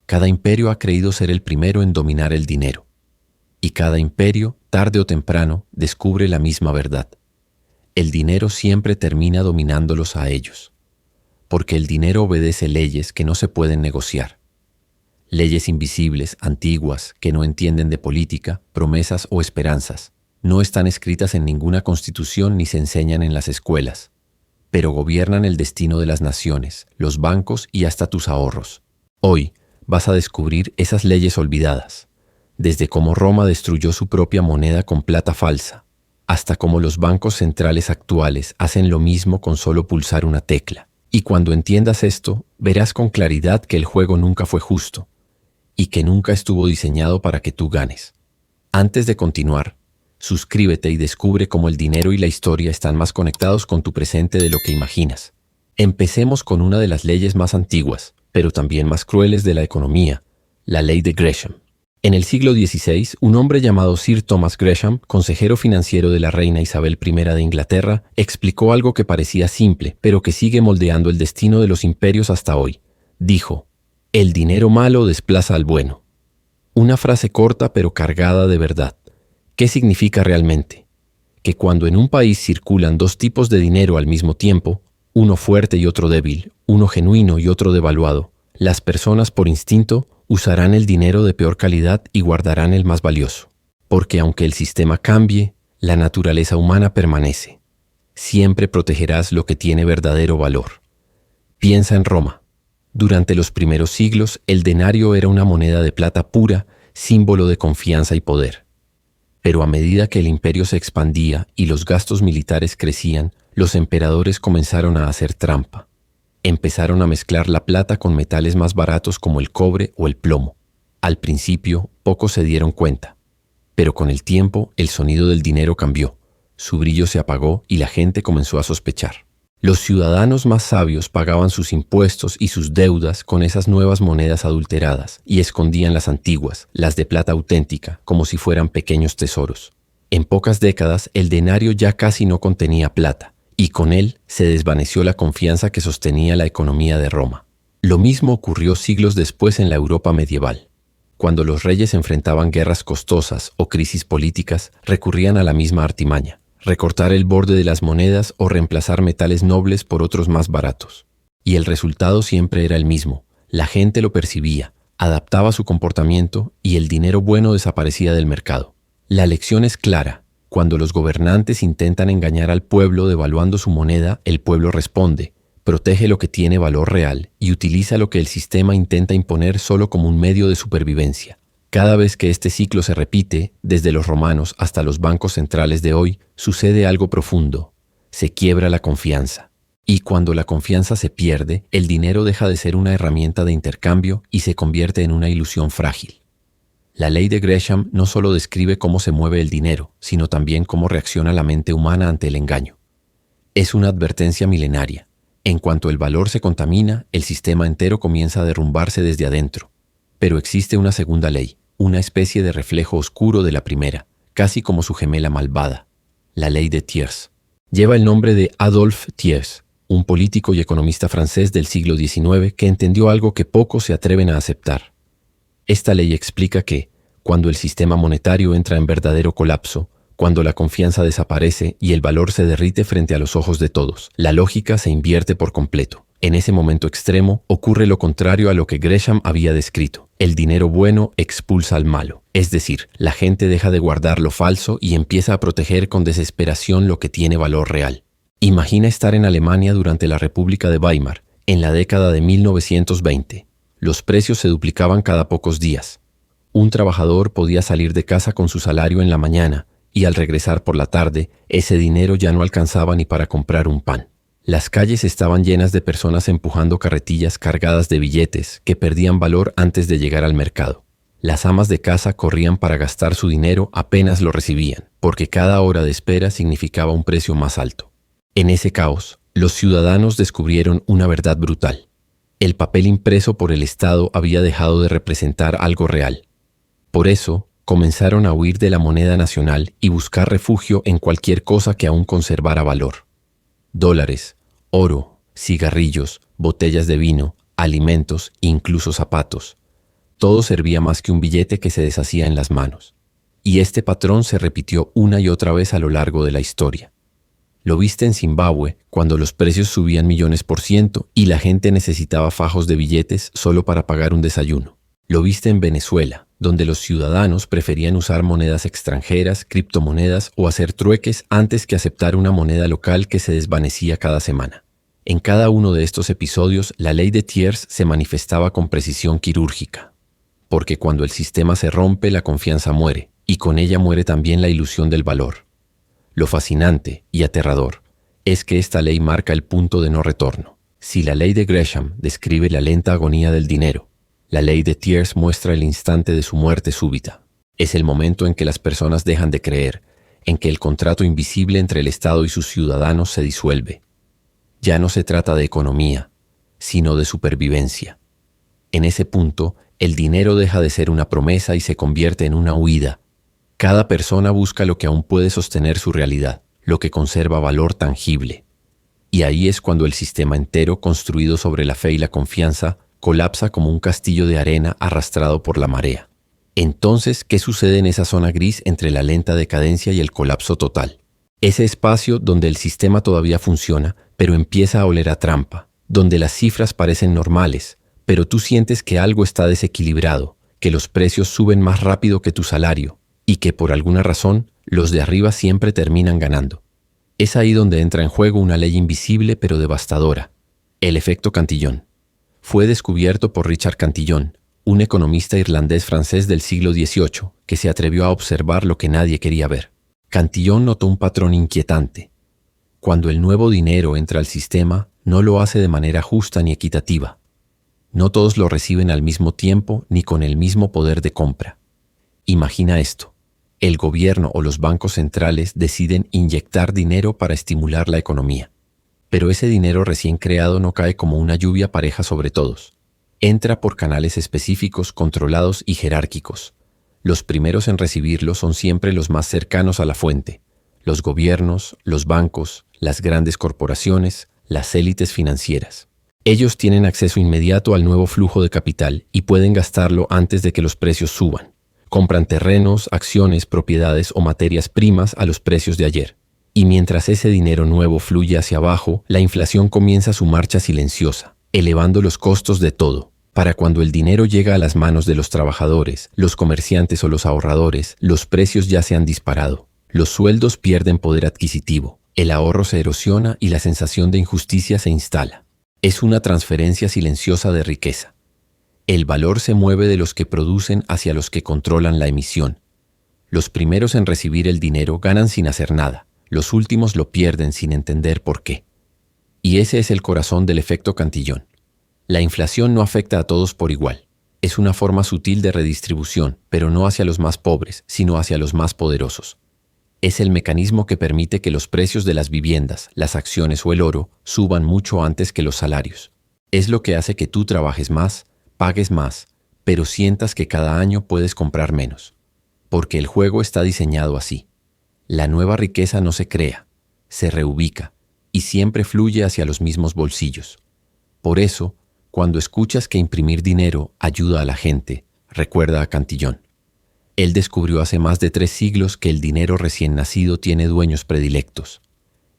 Cada imperio ha creído ser el primero en dominar el dinero. Y cada imperio, tarde o temprano, descubre la misma verdad. El dinero siempre termina dominándolos a ellos. Porque el dinero obedece leyes que no se pueden negociar. Leyes invisibles, antiguas, que no entienden de política, promesas o esperanzas. No están escritas en ninguna constitución ni se enseñan en las escuelas. Pero gobiernan el destino de las naciones, los bancos y hasta tus ahorros. Hoy vas a descubrir esas leyes olvidadas. Desde cómo Roma destruyó su propia moneda con plata falsa, hasta cómo los bancos centrales actuales hacen lo mismo con solo pulsar una tecla. Y cuando entiendas esto, verás con claridad que el juego nunca fue justo y que nunca estuvo diseñado para que tú ganes. Antes de continuar, suscríbete y descubre cómo el dinero y la historia están más conectados con tu presente de lo que imaginas. Empecemos con una de las leyes más antiguas, pero también más crueles de la economía, la ley de Gresham. En el siglo XVI, un hombre llamado Sir Thomas Gresham, consejero financiero de la reina Isabel I de Inglaterra, explicó algo que parecía simple, pero que sigue moldeando el destino de los imperios hasta hoy. Dijo: «El dinero malo desplaza al bueno». Una frase corta pero cargada de verdad. ¿Qué significa realmente? Que cuando en un país circulan dos tipos de dinero al mismo tiempo, uno fuerte y otro débil, uno genuino y otro devaluado, las personas por instinto usarán el dinero de peor calidad y guardarán el más valioso. Porque aunque el sistema cambie, la naturaleza humana permanece. Siempre protegerás lo que tiene verdadero valor. Piensa en Roma. Durante los primeros siglos, el denario era una moneda de plata pura, símbolo de confianza y poder. Pero a medida que el imperio se expandía y los gastos militares crecían, los emperadores comenzaron a hacer trampa. Empezaron a mezclar la plata con metales más baratos como el cobre o el plomo. Al principio, pocos se dieron cuenta. Pero con el tiempo, el sonido del dinero cambió. Su brillo se apagó y la gente comenzó a sospechar. Los ciudadanos más sabios pagaban sus impuestos y sus deudas con esas nuevas monedas adulteradas y escondían las antiguas, las de plata auténtica, como si fueran pequeños tesoros. En pocas décadas, el denario ya casi no contenía plata, y con él se desvaneció la confianza que sostenía la economía de Roma. Lo mismo ocurrió siglos después en la Europa medieval. Cuando los reyes enfrentaban guerras costosas o crisis políticas, recurrían a la misma artimaña: recortar el borde de las monedas o reemplazar metales nobles por otros más baratos. Y el resultado siempre era el mismo. La gente lo percibía, adaptaba su comportamiento y el dinero bueno desaparecía del mercado. La lección es clara. Cuando los gobernantes intentan engañar al pueblo devaluando su moneda, el pueblo responde, protege lo que tiene valor real y utiliza lo que el sistema intenta imponer solo como un medio de supervivencia. Cada vez que este ciclo se repite, desde los romanos hasta los bancos centrales de hoy, sucede algo profundo. Se quiebra la confianza. Y cuando la confianza se pierde, el dinero deja de ser una herramienta de intercambio y se convierte en una ilusión frágil. La ley de Gresham no solo describe cómo se mueve el dinero, sino también cómo reacciona la mente humana ante el engaño. Es una advertencia milenaria. En cuanto el valor se contamina, el sistema entero comienza a derrumbarse desde adentro. Pero existe una segunda ley, una especie de reflejo oscuro de la primera, casi como su gemela malvada, la ley de Thiers. Lleva el nombre de Adolphe Thiers, un político y economista francés del siglo XIX que entendió algo que pocos se atreven a aceptar. Esta ley explica que, cuando el sistema monetario entra en verdadero colapso, cuando la confianza desaparece y el valor se derrite frente a los ojos de todos, la lógica se invierte por completo. En ese momento extremo ocurre lo contrario a lo que Gresham había descrito. El dinero bueno expulsa al malo. Es decir, la gente deja de guardar lo falso y empieza a proteger con desesperación lo que tiene valor real. Imagina estar en Alemania durante la República de Weimar, en la década de 1920. Los precios se duplicaban cada pocos días. Un trabajador podía salir de casa con su salario en la mañana y al regresar por la tarde, ese dinero ya no alcanzaba ni para comprar un pan. Las calles estaban llenas de personas empujando carretillas cargadas de billetes que perdían valor antes de llegar al mercado. Las amas de casa corrían para gastar su dinero apenas lo recibían, porque cada hora de espera significaba un precio más alto. En ese caos, los ciudadanos descubrieron una verdad brutal. El papel impreso por el Estado había dejado de representar algo real. Por eso, comenzaron a huir de la moneda nacional y buscar refugio en cualquier cosa que aún conservara valor. Dólares, oro, cigarrillos, botellas de vino, alimentos, incluso zapatos. Todo servía más que un billete que se deshacía en las manos. Y este patrón se repitió una y otra vez a lo largo de la historia. Lo viste en Zimbabue, cuando los precios subían millones % y la gente necesitaba fajos de billetes solo para pagar un desayuno. Lo viste en Venezuela, donde los ciudadanos preferían usar monedas extranjeras, criptomonedas o hacer trueques antes que aceptar una moneda local que se desvanecía cada semana. En cada uno de estos episodios, la ley de Thiers se manifestaba con precisión quirúrgica. Porque cuando el sistema se rompe, la confianza muere, y con ella muere también la ilusión del valor. Lo fascinante y aterrador es que esta ley marca el punto de no retorno. Si la ley de Gresham describe la lenta agonía del dinero, la ley de Thiers muestra el instante de su muerte súbita. Es el momento en que las personas dejan de creer, en que el contrato invisible entre el Estado y sus ciudadanos se disuelve. Ya no se trata de economía, sino de supervivencia. En ese punto, el dinero deja de ser una promesa y se convierte en una huida. Cada persona busca lo que aún puede sostener su realidad, lo que conserva valor tangible. Y ahí es cuando el sistema entero, construido sobre la fe y la confianza, colapsa como un castillo de arena arrastrado por la marea. Entonces, ¿qué sucede en esa zona gris entre la lenta decadencia y el colapso total? Ese espacio donde el sistema todavía funciona, pero empieza a oler a trampa, donde las cifras parecen normales, pero tú sientes que algo está desequilibrado, que los precios suben más rápido que tu salario, y que por alguna razón los de arriba siempre terminan ganando. Es ahí donde entra en juego una ley invisible pero devastadora, el efecto Cantillon. Fue descubierto por Richard Cantillon, un economista irlandés-francés del siglo XVIII, que se atrevió a observar lo que nadie quería ver. Cantillon notó un patrón inquietante. Cuando el nuevo dinero entra al sistema, no lo hace de manera justa ni equitativa. No todos lo reciben al mismo tiempo ni con el mismo poder de compra. Imagina esto. El gobierno o los bancos centrales deciden inyectar dinero para estimular la economía. Pero ese dinero recién creado no cae como una lluvia pareja sobre todos. Entra por canales específicos, controlados y jerárquicos. Los primeros en recibirlo son siempre los más cercanos a la fuente: los gobiernos, los bancos, las grandes corporaciones, las élites financieras. Ellos tienen acceso inmediato al nuevo flujo de capital y pueden gastarlo antes de que los precios suban. Compran terrenos, acciones, propiedades o materias primas a los precios de ayer. Y mientras ese dinero nuevo fluye hacia abajo, la inflación comienza su marcha silenciosa, elevando los costos de todo. Para cuando el dinero llega a las manos de los trabajadores, los comerciantes o los ahorradores, los precios ya se han disparado. Los sueldos pierden poder adquisitivo, el ahorro se erosiona y la sensación de injusticia se instala. Es una transferencia silenciosa de riqueza. El valor se mueve de los que producen hacia los que controlan la emisión. Los primeros en recibir el dinero ganan sin hacer nada. Los últimos lo pierden sin entender por qué. Y ese es el corazón del efecto Cantillon. La inflación no afecta a todos por igual. Es una forma sutil de redistribución, pero no hacia los más pobres, sino hacia los más poderosos. Es el mecanismo que permite que los precios de las viviendas, las acciones o el oro suban mucho antes que los salarios. Es lo que hace que tú trabajes más, pagues más, pero sientas que cada año puedes comprar menos. Porque el juego está diseñado así. La nueva riqueza no se crea, se reubica y siempre fluye hacia los mismos bolsillos. Por eso, cuando escuchas que imprimir dinero ayuda a la gente, recuerda a Cantillon. Él descubrió hace más de 3 siglos que el dinero recién nacido tiene dueños predilectos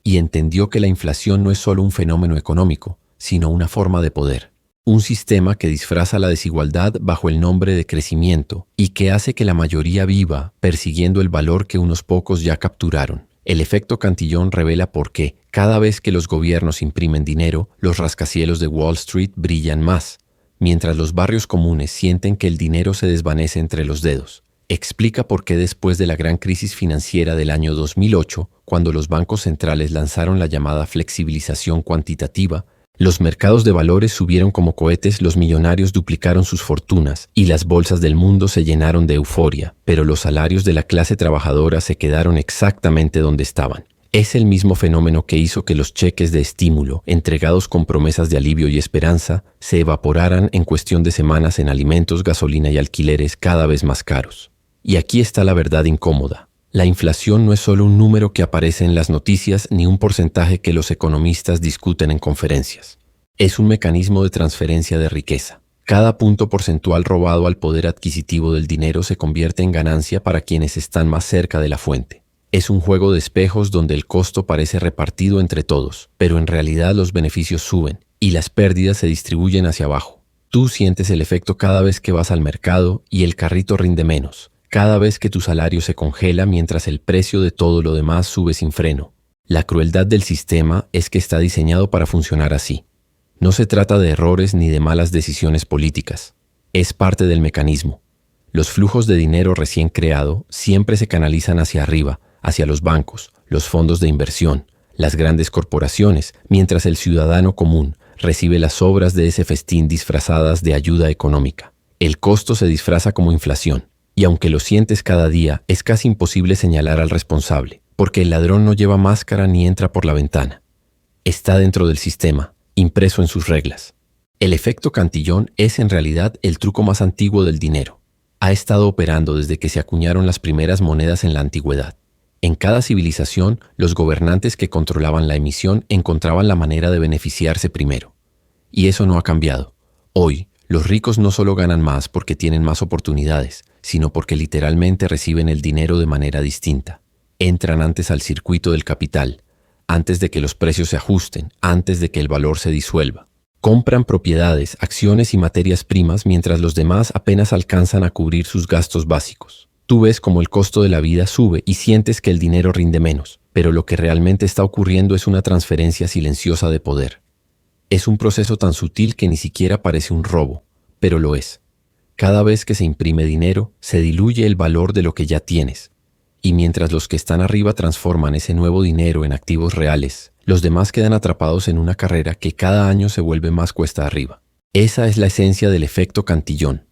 y entendió que la inflación no es solo un fenómeno económico, sino una forma de poder. Un sistema que disfraza la desigualdad bajo el nombre de crecimiento y que hace que la mayoría viva persiguiendo el valor que unos pocos ya capturaron. El efecto Cantillon revela por qué, cada vez que los gobiernos imprimen dinero, los rascacielos de Wall Street brillan más, mientras los barrios comunes sienten que el dinero se desvanece entre los dedos. Explica por qué después de la gran crisis financiera del año 2008, cuando los bancos centrales lanzaron la llamada flexibilización cuantitativa, los mercados de valores subieron como cohetes, los millonarios duplicaron sus fortunas y las bolsas del mundo se llenaron de euforia, pero los salarios de la clase trabajadora se quedaron exactamente donde estaban. Es el mismo fenómeno que hizo que los cheques de estímulo, entregados con promesas de alivio y esperanza, se evaporaran en cuestión de semanas en alimentos, gasolina y alquileres cada vez más caros. Y aquí está la verdad incómoda. La inflación no es solo un número que aparece en las noticias ni un porcentaje que los economistas discuten en conferencias. Es un mecanismo de transferencia de riqueza. Cada punto porcentual robado al poder adquisitivo del dinero se convierte en ganancia para quienes están más cerca de la fuente. Es un juego de espejos donde el costo parece repartido entre todos, pero en realidad los beneficios suben y las pérdidas se distribuyen hacia abajo. Tú sientes el efecto cada vez que vas al mercado y el carrito rinde menos, cada vez que tu salario se congela mientras el precio de todo lo demás sube sin freno. La crueldad del sistema es que está diseñado para funcionar así. No se trata de errores ni de malas decisiones políticas. Es parte del mecanismo. Los flujos de dinero recién creado siempre se canalizan hacia arriba, hacia los bancos, los fondos de inversión, las grandes corporaciones, mientras el ciudadano común recibe las sobras de ese festín disfrazadas de ayuda económica. El costo se disfraza como inflación, y aunque lo sientes cada día, es casi imposible señalar al responsable, porque el ladrón no lleva máscara ni entra por la ventana. Está dentro del sistema, impreso en sus reglas. El efecto Cantillon es en realidad el truco más antiguo del dinero. Ha estado operando desde que se acuñaron las primeras monedas en la antigüedad. En cada civilización, los gobernantes que controlaban la emisión encontraban la manera de beneficiarse primero. Y eso no ha cambiado. Hoy, los ricos no solo ganan más porque tienen más oportunidades, sino porque literalmente reciben el dinero de manera distinta. Entran antes al circuito del capital, antes de que los precios se ajusten, antes de que el valor se disuelva. Compran propiedades, acciones y materias primas mientras los demás apenas alcanzan a cubrir sus gastos básicos. Tú ves cómo el costo de la vida sube y sientes que el dinero rinde menos, pero lo que realmente está ocurriendo es una transferencia silenciosa de poder. Es un proceso tan sutil que ni siquiera parece un robo, pero lo es. Cada vez que se imprime dinero, se diluye el valor de lo que ya tienes. Y mientras los que están arriba transforman ese nuevo dinero en activos reales, los demás quedan atrapados en una carrera que cada año se vuelve más cuesta arriba. Esa es la esencia del efecto Cantillon,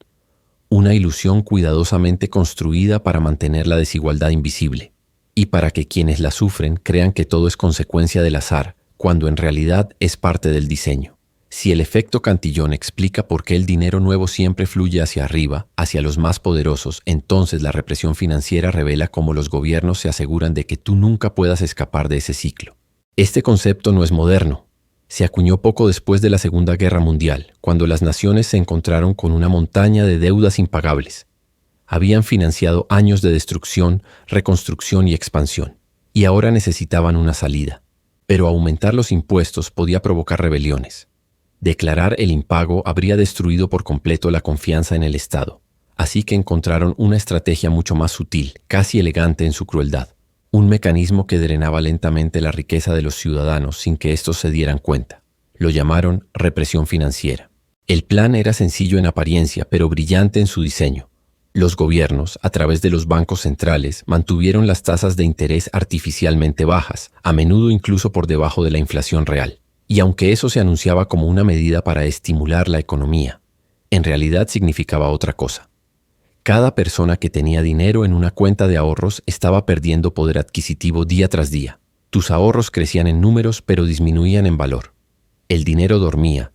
una ilusión cuidadosamente construida para mantener la desigualdad invisible, y para que quienes la sufren crean que todo es consecuencia del azar, cuando en realidad es parte del diseño. Si el efecto Cantillon explica por qué el dinero nuevo siempre fluye hacia arriba, hacia los más poderosos, entonces la represión financiera revela cómo los gobiernos se aseguran de que tú nunca puedas escapar de ese ciclo. Este concepto no es moderno. Se acuñó poco después de la Segunda Guerra Mundial, cuando las naciones se encontraron con una montaña de deudas impagables. Habían financiado años de destrucción, reconstrucción y expansión, y ahora necesitaban una salida. Pero aumentar los impuestos podía provocar rebeliones. Declarar el impago habría destruido por completo la confianza en el Estado, así que encontraron una estrategia mucho más sutil, casi elegante en su crueldad, un mecanismo que drenaba lentamente la riqueza de los ciudadanos sin que estos se dieran cuenta. Lo llamaron represión financiera. El plan era sencillo en apariencia, pero brillante en su diseño. Los gobiernos, a través de los bancos centrales, mantuvieron las tasas de interés artificialmente bajas, a menudo incluso por debajo de la inflación real. Y aunque eso se anunciaba como una medida para estimular la economía, en realidad significaba otra cosa. Cada persona que tenía dinero en una cuenta de ahorros estaba perdiendo poder adquisitivo día tras día. Tus ahorros crecían en números pero disminuían en valor. El dinero dormía,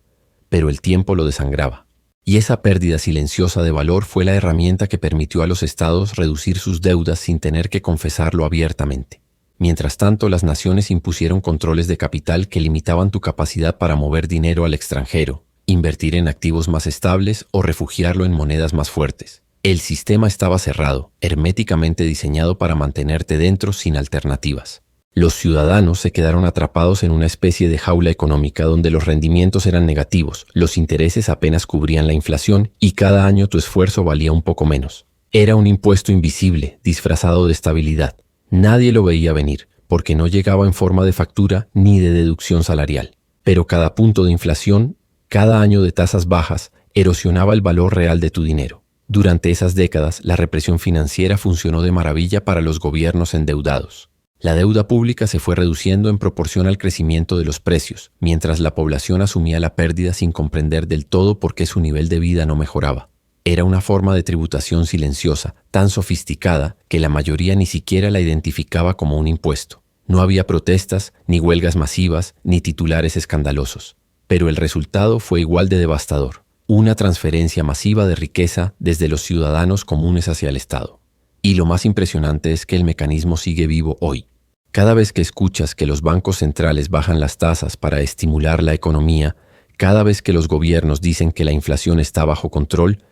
pero el tiempo lo desangraba. Y esa pérdida silenciosa de valor fue la herramienta que permitió a los estados reducir sus deudas sin tener que confesarlo abiertamente. Mientras tanto, las naciones impusieron controles de capital que limitaban tu capacidad para mover dinero al extranjero, invertir en activos más estables o refugiarlo en monedas más fuertes. El sistema estaba cerrado, herméticamente diseñado para mantenerte dentro sin alternativas. Los ciudadanos se quedaron atrapados en una especie de jaula económica donde los rendimientos eran negativos, los intereses apenas cubrían la inflación y cada año tu esfuerzo valía un poco menos. Era un impuesto invisible, disfrazado de estabilidad. Nadie lo veía venir, porque no llegaba en forma de factura ni de deducción salarial. Pero cada punto de inflación, cada año de tasas bajas, erosionaba el valor real de tu dinero. Durante esas décadas, la represión financiera funcionó de maravilla para los gobiernos endeudados. La deuda pública se fue reduciendo en proporción al crecimiento de los precios, mientras la población asumía la pérdida sin comprender del todo por qué su nivel de vida no mejoraba. Era una forma de tributación silenciosa, tan sofisticada que la mayoría ni siquiera la identificaba como un impuesto. No había protestas, ni huelgas masivas, ni titulares escandalosos. Pero el resultado fue igual de devastador. Una transferencia masiva de riqueza desde los ciudadanos comunes hacia el Estado. Y lo más impresionante es que el mecanismo sigue vivo hoy. Cada vez que escuchas que los bancos centrales bajan las tasas para estimular la economía, Cada vez que los gobiernos dicen que la inflación está bajo control,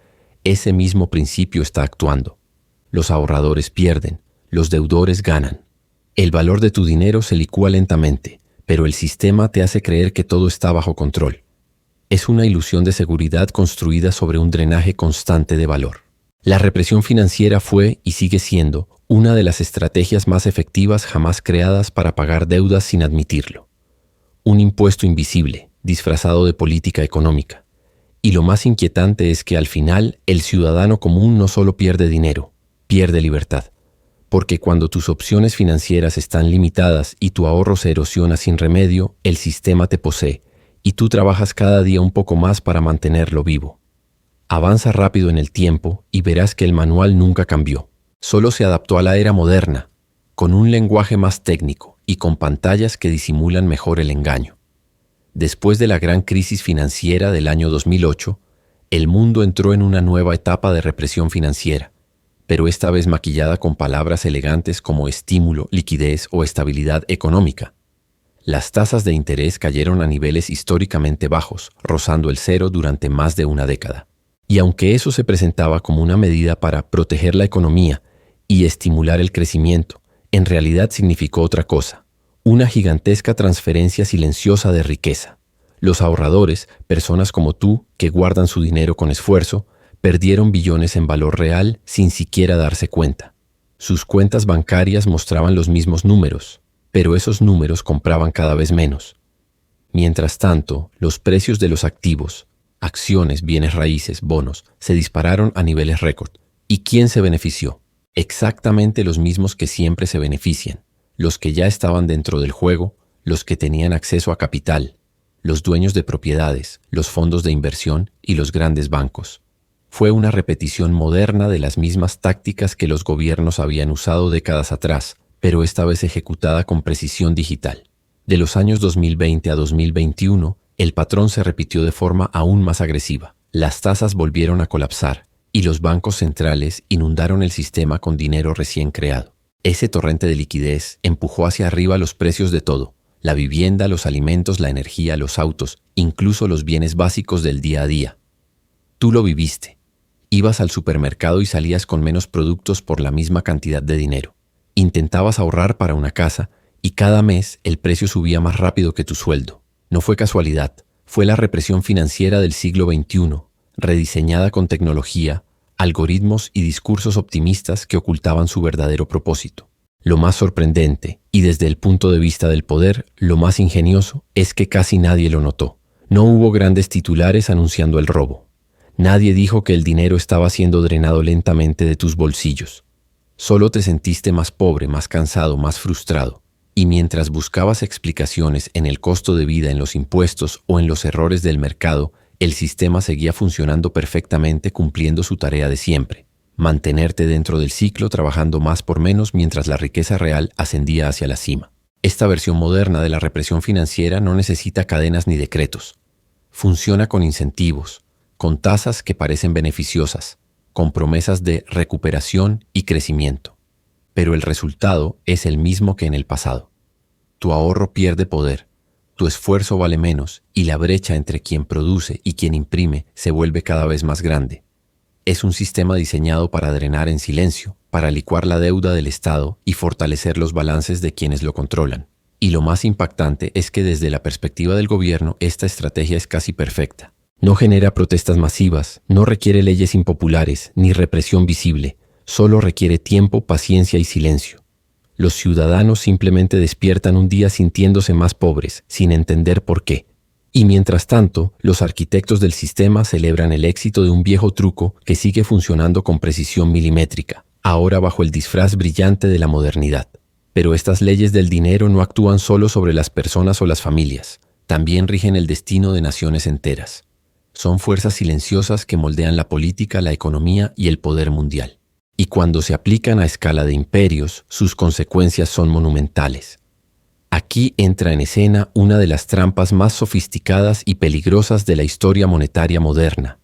ese mismo principio está actuando. Los ahorradores pierden, los deudores ganan. El valor de tu dinero se licúa lentamente, pero el sistema te hace creer que todo está bajo control. Es una ilusión de seguridad construida sobre un drenaje constante de valor. La represión financiera fue y sigue siendo una de las estrategias más efectivas jamás creadas para pagar deudas sin admitirlo. Un impuesto invisible, disfrazado de política económica. Y lo más inquietante es que al final el ciudadano común no solo pierde dinero, pierde libertad. Porque cuando tus opciones financieras están limitadas y tu ahorro se erosiona sin remedio, el sistema te posee y tú trabajas cada día un poco más para mantenerlo vivo. Avanza rápido en el tiempo y verás que el manual nunca cambió. Solo se adaptó a la era moderna, con un lenguaje más técnico y con pantallas que disimulan mejor el engaño. Después de la gran crisis financiera del año 2008, el mundo entró en una nueva etapa de represión financiera, pero esta vez maquillada con palabras elegantes como estímulo, liquidez o estabilidad económica. Las tasas de interés cayeron a niveles históricamente bajos, rozando el cero durante más de una década. Y aunque eso se presentaba como una medida para proteger la economía y estimular el crecimiento, en realidad significó otra cosa, una gigantesca transferencia silenciosa de riqueza. Los ahorradores, personas como tú que guardan su dinero con esfuerzo, perdieron billones en valor real sin siquiera darse cuenta. Sus cuentas bancarias mostraban los mismos números, pero esos números compraban cada vez menos. Mientras tanto, los precios de los activos, acciones, bienes raíces, bonos, se dispararon a niveles récord. ¿Y quién se benefició? Exactamente los mismos que siempre se benefician, los que ya estaban dentro del juego, los que tenían acceso a capital, los dueños de propiedades, los fondos de inversión y los grandes bancos. Fue una repetición moderna de las mismas tácticas que los gobiernos habían usado décadas atrás, pero esta vez ejecutada con precisión digital. De los años 2020 a 2021, el patrón se repitió de forma aún más agresiva. Las tasas volvieron a colapsar y los bancos centrales inundaron el sistema con dinero recién creado. Ese torrente de liquidez empujó hacia arriba los precios de todo: la vivienda, los alimentos, la energía, los autos, incluso los bienes básicos del día a día. Tú lo viviste. Ibas al supermercado y salías con menos productos por la misma cantidad de dinero. Intentabas ahorrar para una casa y cada mes el precio subía más rápido que tu sueldo. No fue casualidad, fue la represión financiera del siglo XXI, rediseñada con tecnología, algoritmos y discursos optimistas que ocultaban su verdadero propósito. Lo más sorprendente, y desde el punto de vista del poder, lo más ingenioso, es que casi nadie lo notó. No hubo grandes titulares anunciando el robo. Nadie dijo que el dinero estaba siendo drenado lentamente de tus bolsillos. Solo te sentiste más pobre, más cansado, más frustrado. Y mientras buscabas explicaciones en el costo de vida, en los impuestos o en los errores del mercado, el sistema seguía funcionando perfectamente, cumpliendo su tarea de siempre: mantenerte dentro del ciclo, trabajando más por menos mientras la riqueza real ascendía hacia la cima. Esta versión moderna de la represión financiera no necesita cadenas ni decretos. Funciona con incentivos, con tasas que parecen beneficiosas, con promesas de recuperación y crecimiento. Pero el resultado es el mismo que en el pasado. Tu ahorro pierde poder, tu esfuerzo vale menos y la brecha entre quien produce y quien imprime se vuelve cada vez más grande. Es un sistema diseñado para drenar en silencio, para licuar la deuda del Estado y fortalecer los balances de quienes lo controlan. Y lo más impactante es que desde la perspectiva del gobierno esta estrategia es casi perfecta. No genera protestas masivas, no requiere leyes impopulares ni represión visible, solo requiere tiempo, paciencia y silencio. Los ciudadanos simplemente despiertan un día sintiéndose más pobres, sin entender por qué. Y mientras tanto, los arquitectos del sistema celebran el éxito de un viejo truco que sigue funcionando con precisión milimétrica, ahora bajo el disfraz brillante de la modernidad. Pero estas leyes del dinero no actúan solo sobre las personas o las familias, también rigen el destino de naciones enteras. Son fuerzas silenciosas que moldean la política, la economía y el poder mundial. Y cuando se aplican a escala de imperios, sus consecuencias son monumentales. Aquí entra en escena una de las trampas más sofisticadas y peligrosas de la historia monetaria moderna: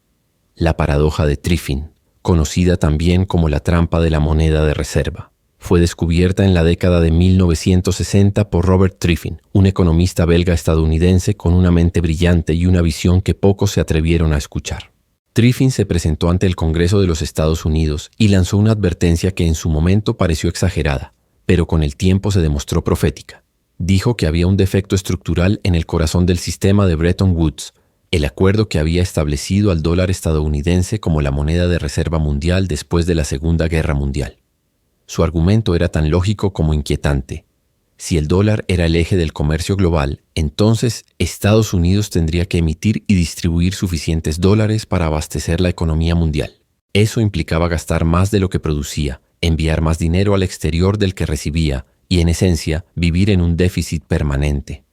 la paradoja de Triffin, conocida también como la trampa de la moneda de reserva. fue descubierta en la década de 1960 por Robert Triffin, un economista belga-estadounidense con una mente brillante y una visión que pocos se atrevieron a escuchar. Triffin se presentó ante el Congreso de los Estados Unidos y lanzó una advertencia que en su momento pareció exagerada, pero con el tiempo se demostró profética. Dijo que había un defecto estructural en el corazón del sistema de Bretton Woods, el acuerdo que había establecido al dólar estadounidense como la moneda de reserva mundial después de la Segunda Guerra Mundial. Su argumento era tan lógico como inquietante. Si el dólar era el eje del comercio global, entonces Estados Unidos tendría que emitir y distribuir suficientes dólares para abastecer la economía mundial. Eso implicaba gastar más de lo que producía, enviar más dinero al exterior del que recibía y, en esencia, vivir en un déficit permanente.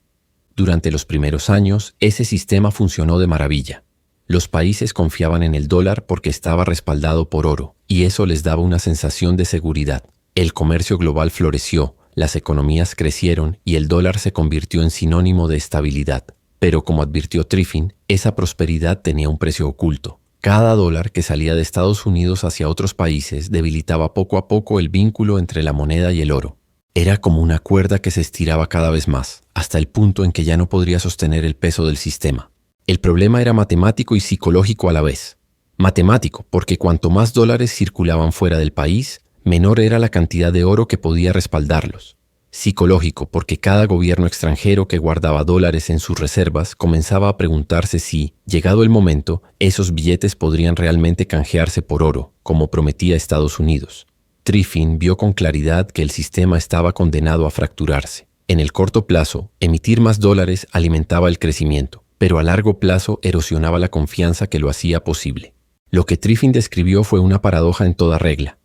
Durante los primeros años, ese sistema funcionó de maravilla. Los países confiaban en el dólar porque estaba respaldado por oro, y eso les daba una sensación de seguridad. El comercio global floreció, las economías crecieron y el dólar se convirtió en sinónimo de estabilidad. Pero como advirtió Triffin, esa prosperidad tenía un precio oculto. Cada dólar que salía de Estados Unidos hacia otros países debilitaba poco a poco el vínculo entre la moneda y el oro. Era como una cuerda que se estiraba cada vez más, hasta el punto en que ya no podría sostener el peso del sistema. El problema era matemático y psicológico a la vez. Matemático, porque cuanto más dólares circulaban fuera del país, menor era la cantidad de oro que podía respaldarlos. Psicológico, porque cada gobierno extranjero que guardaba dólares en sus reservas comenzaba a preguntarse si, llegado el momento, esos billetes podrían realmente canjearse por oro, como prometía Estados Unidos. Triffin vio con claridad que el sistema estaba condenado a fracturarse. En el corto plazo, emitir más dólares alimentaba el crecimiento, pero a largo plazo erosionaba la confianza que lo hacía posible. Lo que Triffin describió fue una paradoja en toda regla.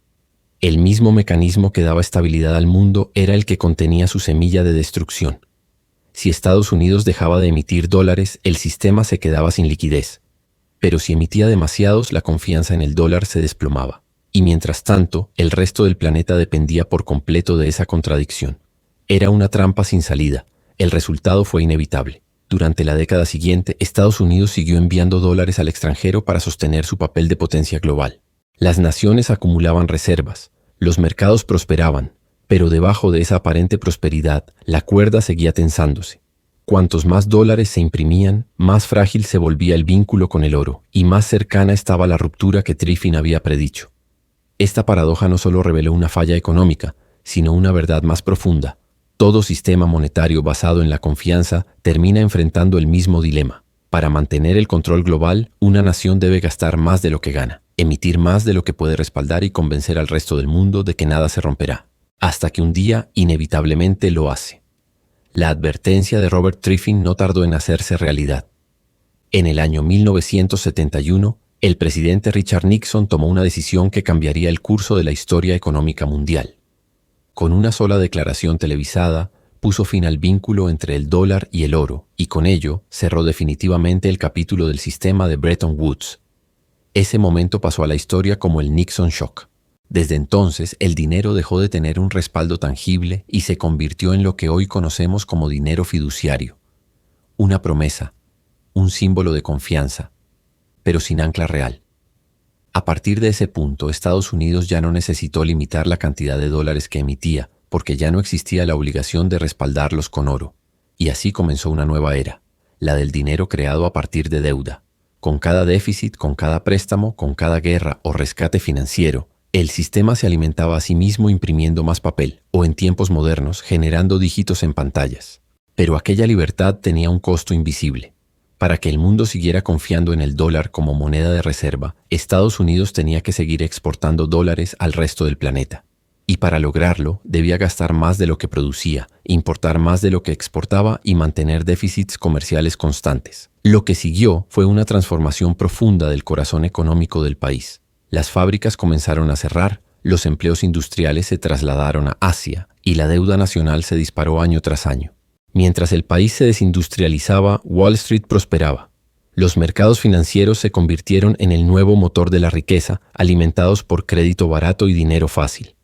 El mismo mecanismo que daba estabilidad al mundo era el que contenía su semilla de destrucción. Si Estados Unidos dejaba de emitir dólares, el sistema se quedaba sin liquidez. Pero si emitía demasiados, la confianza en el dólar se desplomaba. Y mientras tanto, el resto del planeta dependía por completo de esa contradicción. Era una trampa sin salida. El resultado fue inevitable. Durante la década siguiente, Estados Unidos siguió enviando dólares al extranjero para sostener su papel de potencia global. Las naciones acumulaban reservas, los mercados prosperaban, pero debajo de esa aparente prosperidad, la cuerda seguía tensándose. Cuantos más dólares se imprimían, más frágil se volvía el vínculo con el oro, y más cercana estaba la ruptura que Triffin había predicho. Esta paradoja no solo reveló una falla económica, sino una verdad más profunda. Todo sistema monetario basado en la confianza termina enfrentando el mismo dilema. Para mantener el control global, una nación debe gastar más de lo que gana, emitir más de lo que puede respaldar y convencer al resto del mundo de que nada se romperá, hasta que un día inevitablemente lo hace. La advertencia de Robert Triffin no tardó en hacerse realidad. En el año 1971, el presidente Richard Nixon tomó una decisión que cambiaría el curso de la historia económica mundial. Con una sola declaración televisada, puso fin al vínculo entre el dólar y el oro, y con ello cerró definitivamente el capítulo del sistema de Bretton Woods. Ese momento pasó a la historia como el Nixon Shock. Desde entonces, el dinero dejó de tener un respaldo tangible y se convirtió en lo que hoy conocemos como dinero fiduciario. Una promesa, un símbolo de confianza, pero sin ancla real. A partir de ese punto, Estados Unidos ya no necesitó limitar la cantidad de dólares que emitía, porque ya no existía la obligación de respaldarlos con oro. Y así comenzó una nueva era, la del dinero creado a partir de deuda. Con cada déficit, con cada préstamo, con cada guerra o rescate financiero, el sistema se alimentaba a sí mismo imprimiendo más papel, o en tiempos modernos, generando dígitos en pantallas. Pero aquella libertad tenía un costo invisible. Para que el mundo siguiera confiando en el dólar como moneda de reserva, Estados Unidos tenía que seguir exportando dólares al resto del planeta. Y para lograrlo, debía gastar más de lo que producía, importar más de lo que exportaba y mantener déficits comerciales constantes. Lo que siguió fue una transformación profunda del corazón económico del país. Las fábricas comenzaron a cerrar, los empleos industriales se trasladaron a Asia y la deuda nacional se disparó año tras año. Mientras el país se desindustrializaba, Wall Street prosperaba. Los mercados financieros se convirtieron en el nuevo motor de la riqueza, alimentados por crédito barato y dinero fácil.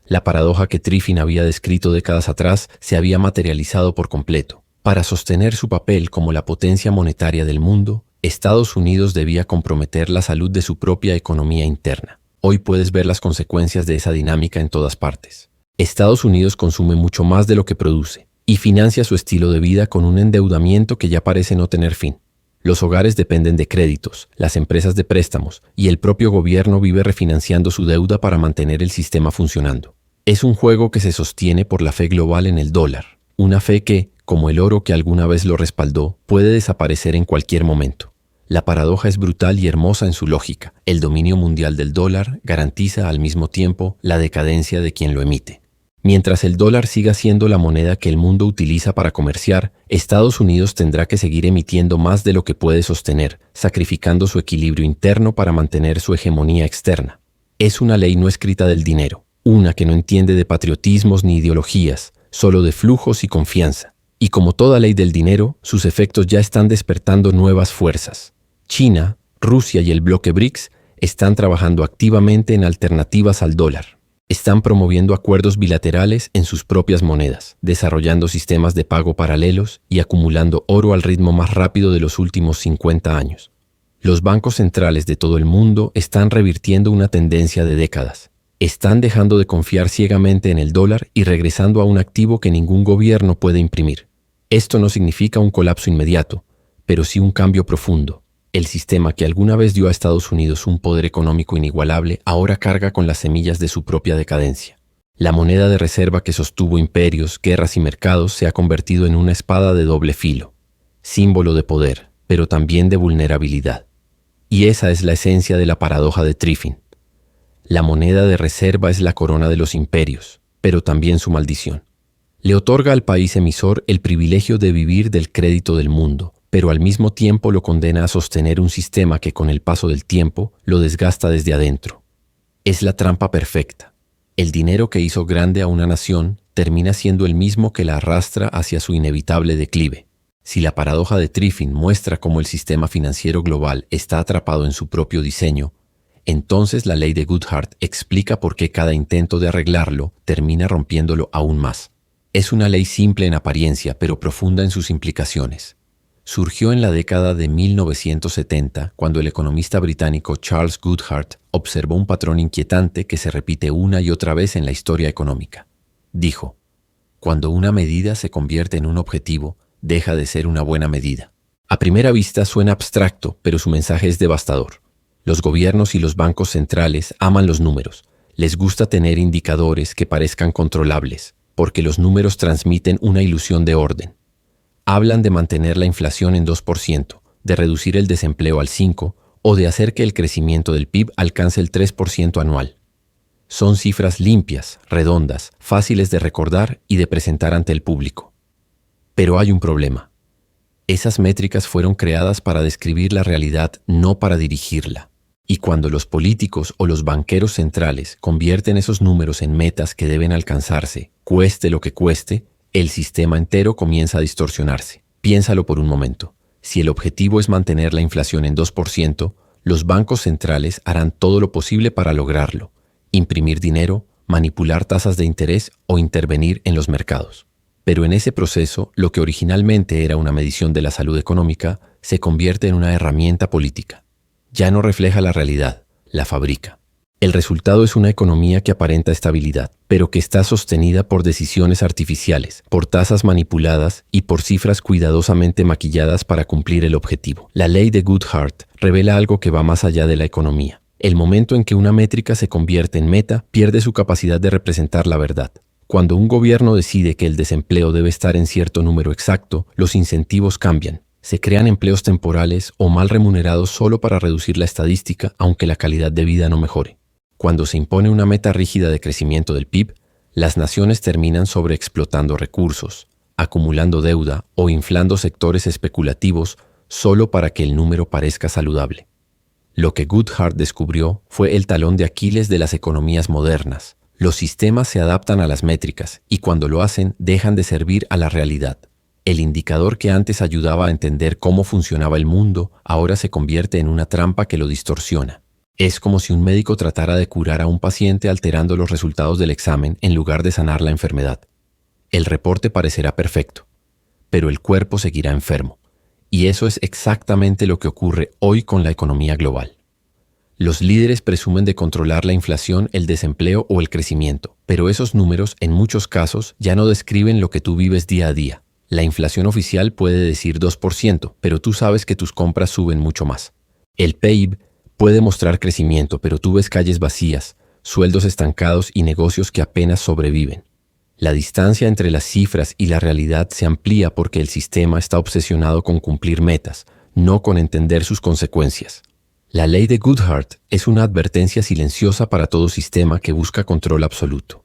La paradoja que Triffin había descrito décadas atrás se había materializado por completo. Para sostener su papel como la potencia monetaria del mundo, Estados Unidos debía comprometer la salud de su propia economía interna. Hoy puedes ver las consecuencias de esa dinámica en todas partes. Estados Unidos consume mucho más de lo que produce y financia su estilo de vida con un endeudamiento que ya parece no tener fin. Los hogares dependen de créditos, las empresas de préstamos y el propio gobierno vive refinanciando su deuda para mantener el sistema funcionando. Es un juego que se sostiene por la fe global en el dólar, una fe que, como el oro que alguna vez lo respaldó, puede desaparecer en cualquier momento. La paradoja es brutal y hermosa en su lógica. El dominio mundial del dólar garantiza al mismo tiempo la decadencia de quien lo emite. Mientras el dólar siga siendo la moneda que el mundo utiliza para comerciar, Estados Unidos tendrá que seguir emitiendo más de lo que puede sostener, sacrificando su equilibrio interno para mantener su hegemonía externa. Es una ley no escrita del dinero, una que no entiende de patriotismos ni ideologías, solo de flujos y confianza. Y como toda ley del dinero, sus efectos ya están despertando nuevas fuerzas. China, Rusia y el bloque BRICS están trabajando activamente en alternativas al dólar. Están promoviendo acuerdos bilaterales en sus propias monedas, desarrollando sistemas de pago paralelos y acumulando oro al ritmo más rápido de los últimos 50 años. Los bancos centrales de todo el mundo están revirtiendo una tendencia de décadas. Están dejando de confiar ciegamente en el dólar y regresando a un activo que ningún gobierno puede imprimir. Esto no significa un colapso inmediato, pero sí un cambio profundo. El sistema que alguna vez dio a Estados Unidos un poder económico inigualable ahora carga con las semillas de su propia decadencia. La moneda de reserva que sostuvo imperios, guerras y mercados se ha convertido en una espada de doble filo, símbolo de poder, pero también de vulnerabilidad. Y esa es la esencia de la paradoja de Triffin. La moneda de reserva es la corona de los imperios, pero también su maldición. Le otorga al país emisor el privilegio de vivir del crédito del mundo, pero al mismo tiempo lo condena a sostener un sistema que con el paso del tiempo lo desgasta desde adentro. Es la trampa perfecta. El dinero que hizo grande a una nación termina siendo el mismo que la arrastra hacia su inevitable declive. Si la paradoja de Triffin muestra cómo el sistema financiero global está atrapado en su propio diseño, entonces la ley de Goodhart explica por qué cada intento de arreglarlo termina rompiéndolo aún más. Es una ley simple en apariencia, pero profunda en sus implicaciones. Surgió en la década de 1970, cuando el economista británico Charles Goodhart observó un patrón inquietante que se repite una y otra vez en la historia económica. Dijo: cuando una medida se convierte en un objetivo, deja de ser una buena medida. A primera vista suena abstracto, pero su mensaje es devastador. Los gobiernos y los bancos centrales aman los números. Les gusta tener indicadores que parezcan controlables, porque los números transmiten una ilusión de orden. Hablan de mantener la inflación en 2%, de reducir el desempleo al 5% o de hacer que el crecimiento del PIB alcance el 3% anual. Son cifras limpias, redondas, fáciles de recordar y de presentar ante el público. Pero hay un problema. Esas métricas fueron creadas para describir la realidad, no para dirigirla. Y cuando los políticos o los banqueros centrales convierten esos números en metas que deben alcanzarse, cueste lo que cueste, el sistema entero comienza a distorsionarse. Piénsalo por un momento. Si el objetivo es mantener la inflación en 2%, los bancos centrales harán todo lo posible para lograrlo: imprimir dinero, manipular tasas de interés o intervenir en los mercados. Pero en ese proceso, lo que originalmente era una medición de la salud económica se convierte en una herramienta política. Ya no refleja la realidad, la fabrica. El resultado es una economía que aparenta estabilidad, pero que está sostenida por decisiones artificiales, por tasas manipuladas y por cifras cuidadosamente maquilladas para cumplir el objetivo. La ley de Goodhart revela algo que va más allá de la economía. El momento en que una métrica se convierte en meta, pierde su capacidad de representar la verdad. Cuando un gobierno decide que el desempleo debe estar en cierto número exacto, los incentivos cambian. Se crean empleos temporales o mal remunerados solo para reducir la estadística, aunque la calidad de vida no mejore. Cuando se impone una meta rígida de crecimiento del PIB, las naciones terminan sobreexplotando recursos, acumulando deuda o inflando sectores especulativos solo para que el número parezca saludable. Lo que Goodhart descubrió fue el talón de Aquiles de las economías modernas. Los sistemas se adaptan a las métricas y cuando lo hacen dejan de servir a la realidad. El indicador que antes ayudaba a entender cómo funcionaba el mundo ahora se convierte en una trampa que lo distorsiona. Es como si un médico tratara de curar a un paciente alterando los resultados del examen en lugar de sanar la enfermedad. El reporte parecerá perfecto, pero el cuerpo seguirá enfermo. Y eso es exactamente lo que ocurre hoy con la economía global. Los líderes presumen de controlar la inflación, el desempleo o el crecimiento, Pero esos números, en muchos casos, ya no describen lo que tú vives día a día. La inflación oficial puede decir 2%, pero tú sabes que tus compras suben mucho más. El PIB puede mostrar crecimiento, pero tú ves calles vacías, sueldos estancados y negocios que apenas sobreviven. La distancia entre las cifras y la realidad se amplía porque el sistema está obsesionado con cumplir metas, no con entender sus consecuencias. La ley de Goodhart es una advertencia silenciosa para todo sistema que busca control absoluto.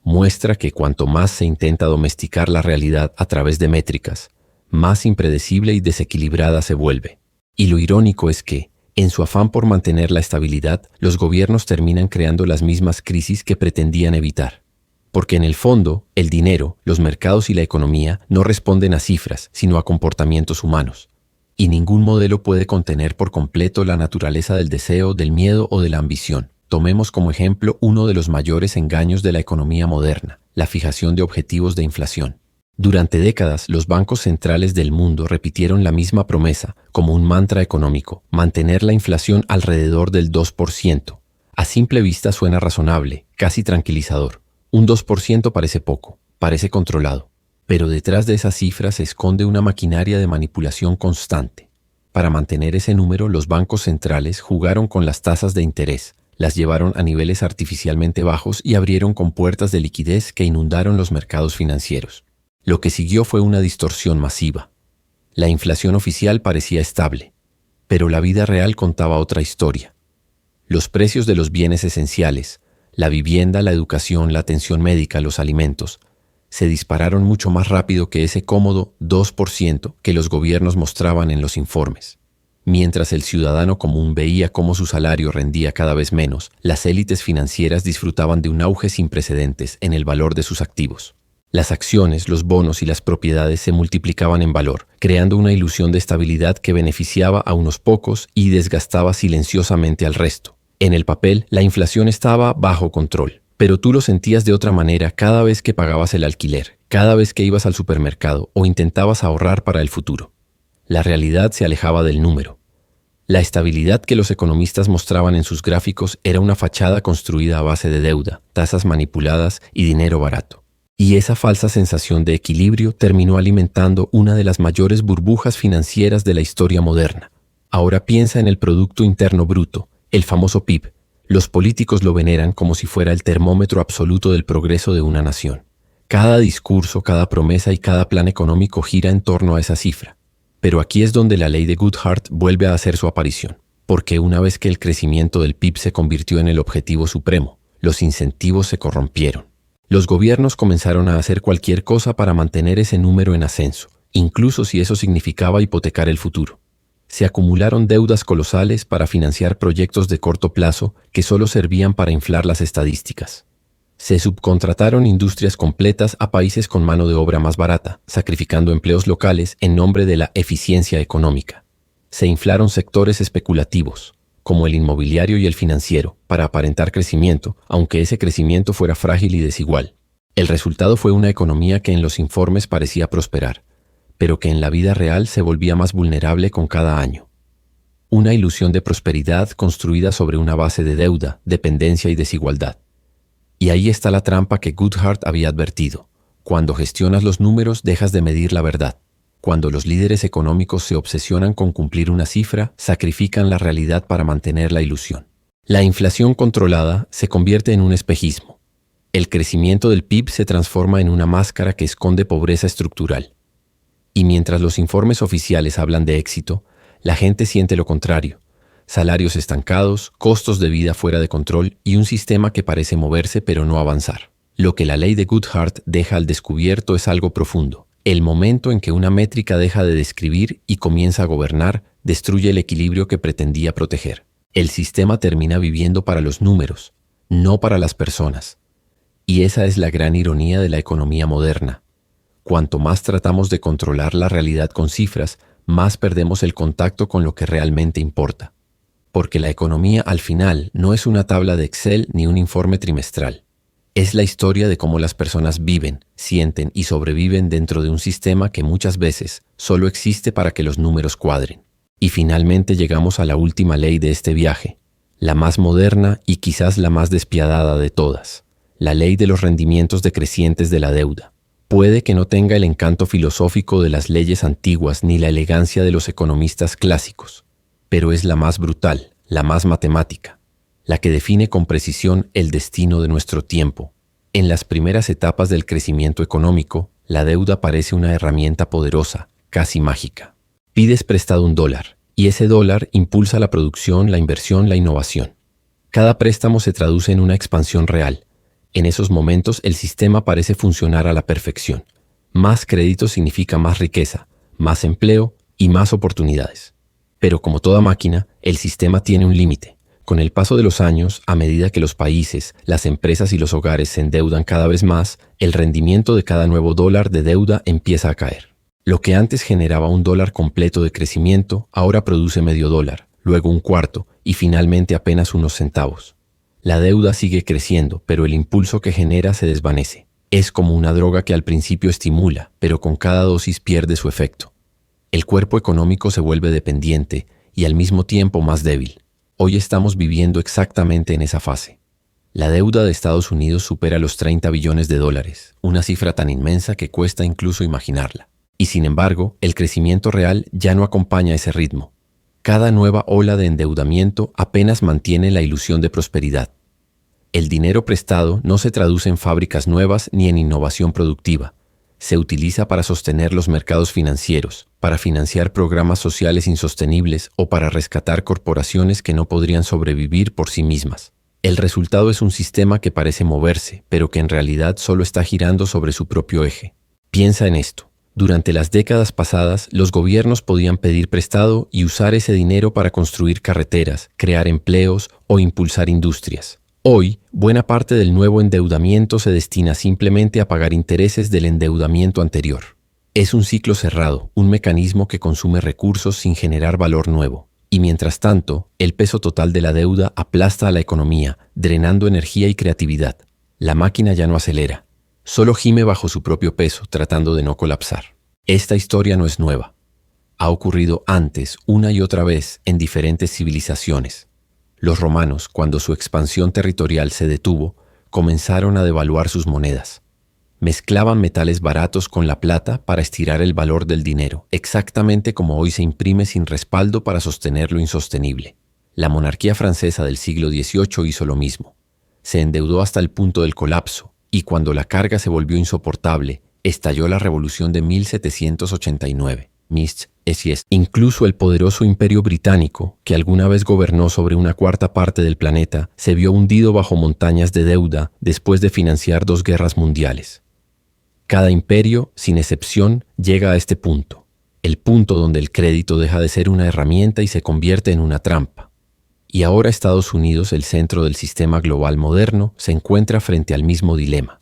Muestra que cuanto más se intenta domesticar la realidad a través de métricas, más impredecible y desequilibrada se vuelve. Y lo irónico es que, en su afán por mantener la estabilidad, los gobiernos terminan creando las mismas crisis que pretendían evitar. Porque en el fondo, el dinero, los mercados y la economía no responden a cifras, sino a comportamientos humanos. Y ningún modelo puede contener por completo la naturaleza del deseo, del miedo o de la ambición. Tomemos como ejemplo uno de los mayores engaños de la economía moderna, la fijación de objetivos de inflación. Durante décadas, los bancos centrales del mundo repitieron la misma promesa, como un mantra económico, mantener la inflación alrededor del 2%. A simple vista suena razonable, casi tranquilizador. Un 2% parece poco, parece controlado. Pero detrás de esa cifra se esconde una maquinaria de manipulación constante. Para mantener ese número, los bancos centrales jugaron con las tasas de interés, las llevaron a niveles artificialmente bajos y abrieron compuertas de liquidez que inundaron los mercados financieros. Lo que siguió fue una distorsión masiva. La inflación oficial parecía estable, pero la vida real contaba otra historia. Los precios de los bienes esenciales, la vivienda, la educación, la atención médica, los alimentos, se dispararon mucho más rápido que ese cómodo 2% que los gobiernos mostraban en los informes. Mientras el ciudadano común veía cómo su salario rendía cada vez menos, las élites financieras disfrutaban de un auge sin precedentes en el valor de sus activos. Las acciones, los bonos y las propiedades se multiplicaban en valor, creando una ilusión de estabilidad que beneficiaba a unos pocos y desgastaba silenciosamente al resto. En el papel, la inflación estaba bajo control, pero tú lo sentías de otra manera cada vez que pagabas el alquiler, cada vez que ibas al supermercado o intentabas ahorrar para el futuro. La realidad se alejaba del número. La estabilidad que los economistas mostraban en sus gráficos era una fachada construida a base de deuda, tasas manipuladas y dinero barato. Y esa falsa sensación de equilibrio terminó alimentando una de las mayores burbujas financieras de la historia moderna. Ahora piensa en el Producto Interno Bruto, el famoso PIB. Los políticos lo veneran como si fuera el termómetro absoluto del progreso de una nación. Cada discurso, cada promesa y cada plan económico gira en torno a esa cifra. Pero aquí es donde la ley de Goodhart vuelve a hacer su aparición, porque una vez que el crecimiento del PIB se convirtió en el objetivo supremo, los incentivos se corrompieron. Los gobiernos comenzaron a hacer cualquier cosa para mantener ese número en ascenso, incluso si eso significaba hipotecar el futuro. Se acumularon deudas colosales para financiar proyectos de corto plazo que solo servían para inflar las estadísticas. Se subcontrataron industrias completas a países con mano de obra más barata, sacrificando empleos locales en nombre de la eficiencia económica. Se inflaron sectores especulativos, como el inmobiliario y el financiero, para aparentar crecimiento, aunque ese crecimiento fuera frágil y desigual. El resultado fue una economía que en los informes parecía prosperar, pero que en la vida real se volvía más vulnerable con cada año. Una ilusión de prosperidad construida sobre una base de deuda, dependencia y desigualdad. Y ahí está la trampa que Goodhart había advertido. Cuando gestionas los números, dejas de medir la verdad. Cuando los líderes económicos se obsesionan con cumplir una cifra, sacrifican la realidad para mantener la ilusión. La inflación controlada se convierte en un espejismo. El crecimiento del PIB se transforma en una máscara que esconde pobreza estructural. Y mientras los informes oficiales hablan de éxito, la gente siente lo contrario. Salarios estancados, costos de vida fuera de control y un sistema que parece moverse pero no avanzar. Lo que la ley de Goodhart deja al descubierto es algo profundo. El momento en que una métrica deja de describir y comienza a gobernar, destruye el equilibrio que pretendía proteger. El sistema termina viviendo para los números, no para las personas. Y esa es la gran ironía de la economía moderna. Cuanto más tratamos de controlar la realidad con cifras, más perdemos el contacto con lo que realmente importa. Porque la economía al final no es una tabla de Excel ni un informe trimestral. Es la historia de cómo las personas viven, sienten y sobreviven dentro de un sistema que muchas veces solo existe para que los números cuadren. Y finalmente llegamos a la última ley de este viaje, la más moderna y quizás la más despiadada de todas, la ley de los rendimientos decrecientes de la deuda. Puede que no tenga el encanto filosófico de las leyes antiguas ni la elegancia de los economistas clásicos, pero es la más brutal, la más matemática, la que define con precisión el destino de nuestro tiempo. En las primeras etapas del crecimiento económico, la deuda parece una herramienta poderosa, casi mágica. Pides prestado $1, y ese dólar impulsa la producción, la inversión, la innovación. Cada préstamo se traduce en una expansión real. En esos momentos el sistema parece funcionar a la perfección. Más crédito significa más riqueza, más empleo y más oportunidades. Pero como toda máquina, el sistema tiene un límite. Con el paso de los años, a medida que los países, las empresas y los hogares se endeudan cada vez más, el rendimiento de cada nuevo dólar de deuda empieza a caer. Lo que antes generaba $1 completo de crecimiento, ahora produce medio dólar, luego un cuarto y finalmente apenas unos centavos. La deuda sigue creciendo, pero el impulso que genera se desvanece. Es como una droga que al principio estimula, pero con cada dosis pierde su efecto. El cuerpo económico se vuelve dependiente y al mismo tiempo más débil. Hoy estamos viviendo exactamente en esa fase. La deuda de Estados Unidos supera los $30 billones, una cifra tan inmensa que cuesta incluso imaginarla. Y sin embargo, el crecimiento real ya no acompaña ese ritmo. Cada nueva ola de endeudamiento apenas mantiene la ilusión de prosperidad. El dinero prestado no se traduce en fábricas nuevas ni en innovación productiva. Se utiliza para sostener los mercados financieros, para financiar programas sociales insostenibles o para rescatar corporaciones que no podrían sobrevivir por sí mismas. El resultado es un sistema que parece moverse, pero que en realidad solo está girando sobre su propio eje. Piensa en esto. Durante las décadas pasadas, los gobiernos podían pedir prestado y usar ese dinero para construir carreteras, crear empleos o impulsar industrias. Hoy, buena parte del nuevo endeudamiento se destina simplemente a pagar intereses del endeudamiento anterior. Es un ciclo cerrado, un mecanismo que consume recursos sin generar valor nuevo. Y mientras tanto, el peso total de la deuda aplasta a la economía, drenando energía y creatividad. La máquina ya no acelera. Solo gime bajo su propio peso, tratando de no colapsar. Esta historia no es nueva. Ha ocurrido antes, una y otra vez, en diferentes civilizaciones. Los romanos, cuando su expansión territorial se detuvo, comenzaron a devaluar sus monedas. Mezclaban metales baratos con la plata para estirar el valor del dinero, exactamente como hoy se imprime sin respaldo para sostener lo insostenible. La monarquía francesa del siglo XVIII hizo lo mismo. Se endeudó hasta el punto del colapso, y cuando la carga se volvió insoportable, estalló la Revolución de 1789. Incluso el poderoso Imperio Británico, que alguna vez gobernó sobre una cuarta parte del planeta, se vio hundido bajo montañas de deuda después de financiar 2 guerras mundiales. Cada imperio, sin excepción, llega a este punto, el punto donde el crédito deja de ser una herramienta y se convierte en una trampa. Y ahora Estados Unidos, el centro del sistema global moderno, se encuentra frente al mismo dilema.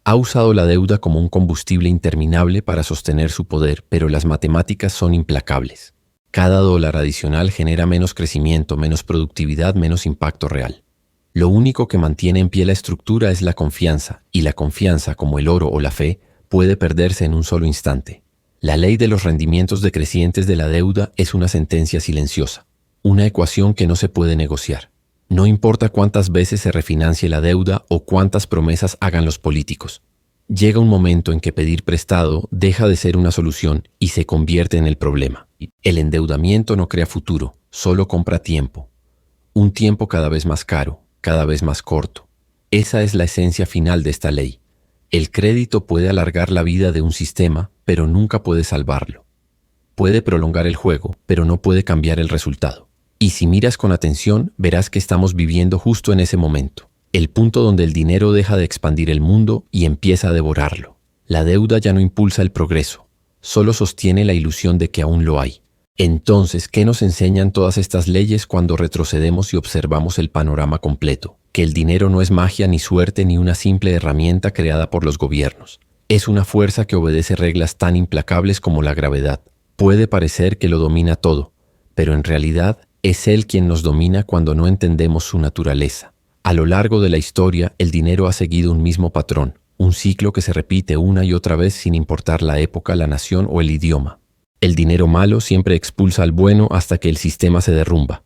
Ha usado la deuda como un combustible interminable para sostener su poder, pero las matemáticas son implacables. Cada dólar adicional genera menos crecimiento, menos productividad, menos impacto real. Lo único que mantiene en pie la estructura es la confianza, y la confianza, como el oro o la fe, puede perderse en un solo instante. La ley de los rendimientos decrecientes de la deuda es una sentencia silenciosa, una ecuación que no se puede negociar. No importa cuántas veces se refinancie la deuda o cuántas promesas hagan los políticos. Llega un momento en que pedir prestado deja de ser una solución y se convierte en el problema. El endeudamiento no crea futuro, solo compra tiempo. Un tiempo cada vez más caro, cada vez más corto. Esa es la esencia final de esta ley. El crédito puede alargar la vida de un sistema, pero nunca puede salvarlo. Puede prolongar el juego, pero no puede cambiar el resultado. Y si miras con atención, verás que estamos viviendo justo en ese momento. El punto donde el dinero deja de expandir el mundo y empieza a devorarlo. La deuda ya no impulsa el progreso, solo sostiene la ilusión de que aún lo hay. Entonces, ¿qué nos enseñan todas estas leyes cuando retrocedemos y observamos el panorama completo? Que el dinero no es magia ni suerte ni una simple herramienta creada por los gobiernos. Es una fuerza que obedece reglas tan implacables como la gravedad. Puede parecer que lo domina todo, pero en realidad es él quien nos domina cuando no entendemos su naturaleza. A lo largo de la historia, el dinero ha seguido un mismo patrón, un ciclo que se repite una y otra vez sin importar la época, la nación o el idioma. El dinero malo siempre expulsa al bueno hasta que el sistema se derrumba.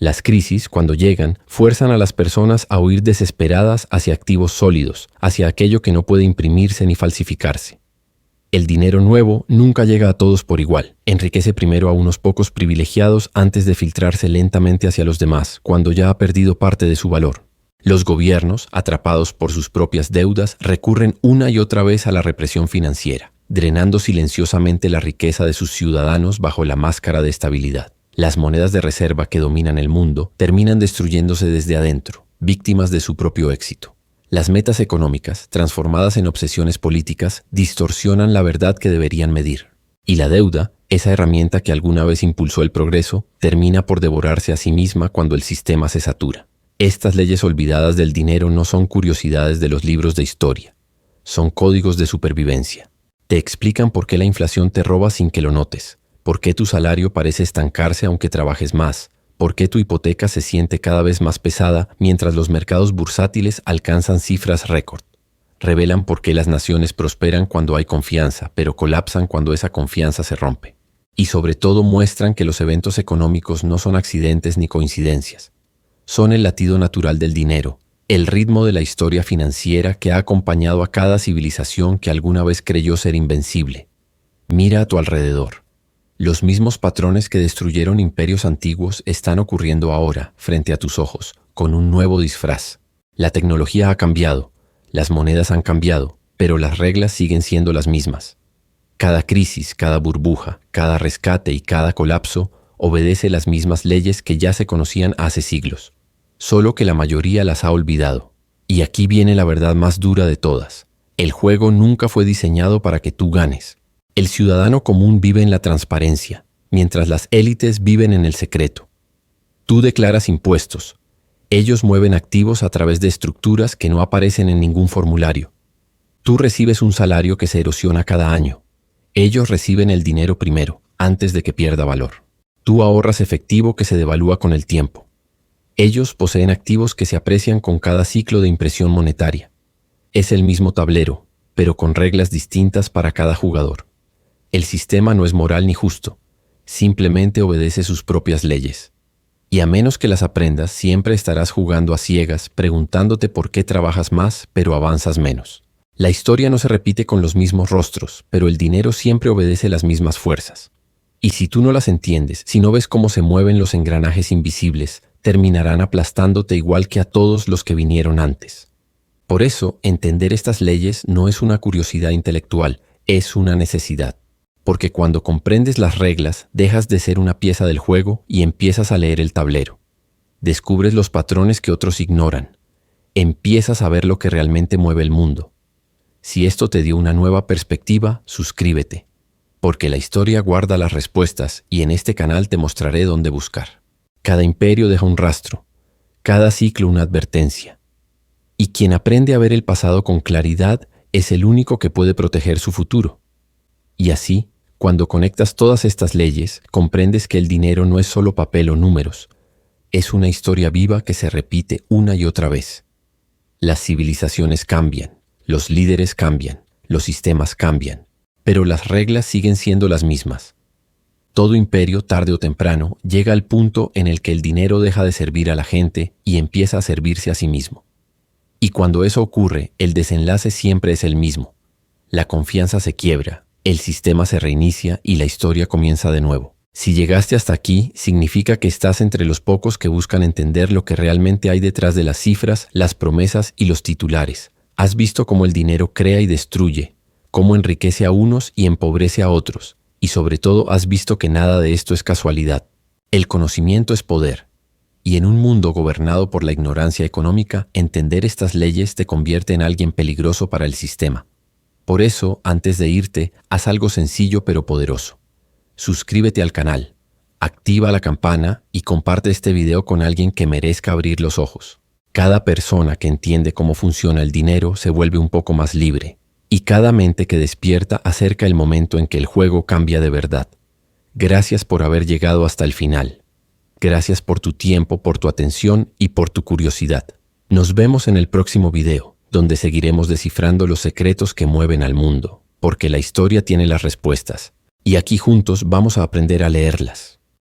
Las crisis, cuando llegan, fuerzan a las personas a huir desesperadas hacia activos sólidos, hacia aquello que no puede imprimirse ni falsificarse. El dinero nuevo nunca llega a todos por igual. Enriquece primero a unos pocos privilegiados antes de filtrarse lentamente hacia los demás, cuando ya ha perdido parte de su valor. Los gobiernos, atrapados por sus propias deudas, recurren una y otra vez a la represión financiera, drenando silenciosamente la riqueza de sus ciudadanos bajo la máscara de estabilidad. Las monedas de reserva que dominan el mundo terminan destruyéndose desde adentro, víctimas de su propio éxito. Las metas económicas, transformadas en obsesiones políticas, distorsionan la verdad que deberían medir. Y la deuda, esa herramienta que alguna vez impulsó el progreso, termina por devorarse a sí misma cuando el sistema se satura. Estas leyes olvidadas del dinero no son curiosidades de los libros de historia, son códigos de supervivencia. Te explican por qué la inflación te roba sin que lo notes, por qué tu salario parece estancarse aunque trabajes más, por qué tu hipoteca se siente cada vez más pesada mientras los mercados bursátiles alcanzan cifras récord. Revelan por qué las naciones prosperan cuando hay confianza, pero colapsan cuando esa confianza se rompe. Y sobre todo muestran que los eventos económicos no son accidentes ni coincidencias. Son el latido natural del dinero, el ritmo de la historia financiera que ha acompañado a cada civilización que alguna vez creyó ser invencible. Mira a tu alrededor. Los mismos patrones que destruyeron imperios antiguos están ocurriendo ahora, frente a tus ojos, con un nuevo disfraz. La tecnología ha cambiado, las monedas han cambiado, pero las reglas siguen siendo las mismas. Cada crisis, cada burbuja, cada rescate y cada colapso obedece las mismas leyes que ya se conocían hace siglos, solo que la mayoría las ha olvidado. Y aquí viene la verdad más dura de todas. El juego nunca fue diseñado para que tú ganes. El ciudadano común vive en la transparencia, mientras las élites viven en el secreto. Tú declaras impuestos. Ellos mueven activos a través de estructuras que no aparecen en ningún formulario. Tú recibes un salario que se erosiona cada año. Ellos reciben el dinero primero, antes de que pierda valor. Tú ahorras efectivo que se devalúa con el tiempo. Ellos poseen activos que se aprecian con cada ciclo de impresión monetaria. Es el mismo tablero, pero con reglas distintas para cada jugador. El sistema no es moral ni justo, simplemente obedece sus propias leyes. Y a menos que las aprendas, siempre estarás jugando a ciegas, preguntándote por qué trabajas más, pero avanzas menos. La historia no se repite con los mismos rostros, pero el dinero siempre obedece las mismas fuerzas. Y si tú no las entiendes, si no ves cómo se mueven los engranajes invisibles, terminarán aplastándote igual que a todos los que vinieron antes. Por eso, entender estas leyes no es una curiosidad intelectual, es una necesidad. Porque cuando comprendes las reglas, dejas de ser una pieza del juego y empiezas a leer el tablero. Descubres los patrones que otros ignoran. Empiezas a ver lo que realmente mueve el mundo. Si esto te dio una nueva perspectiva, suscríbete. Porque la historia guarda las respuestas y en este canal te mostraré dónde buscar. Cada imperio deja un rastro, cada ciclo una advertencia. Y quien aprende a ver el pasado con claridad es el único que puede proteger su futuro. Y así, cuando conectas todas estas leyes, comprendes que el dinero no es solo papel o números, es una historia viva que se repite una y otra vez. Las civilizaciones cambian, los líderes cambian, los sistemas cambian, pero las reglas siguen siendo las mismas. Todo imperio, tarde o temprano, llega al punto en el que el dinero deja de servir a la gente y empieza a servirse a sí mismo. Y cuando eso ocurre, el desenlace siempre es el mismo. La confianza se quiebra. El sistema se reinicia y la historia comienza de nuevo. Si llegaste hasta aquí, significa que estás entre los pocos que buscan entender lo que realmente hay detrás de las cifras, las promesas y los titulares. Has visto cómo el dinero crea y destruye, cómo enriquece a unos y empobrece a otros, y sobre todo has visto que nada de esto es casualidad. El conocimiento es poder, y en un mundo gobernado por la ignorancia económica, entender estas leyes te convierte en alguien peligroso para el sistema. Por eso, antes de irte, haz algo sencillo pero poderoso. Suscríbete al canal, activa la campana y comparte este video con alguien que merezca abrir los ojos. Cada persona que entiende cómo funciona el dinero se vuelve un poco más libre, y cada mente que despierta acerca el momento en que el juego cambia de verdad. Gracias por haber llegado hasta el final. Gracias por tu tiempo, por tu atención y por tu curiosidad. Nos vemos en el próximo video, donde seguiremos descifrando los secretos que mueven al mundo, porque la historia tiene las respuestas, y aquí juntos vamos a aprender a leerlas.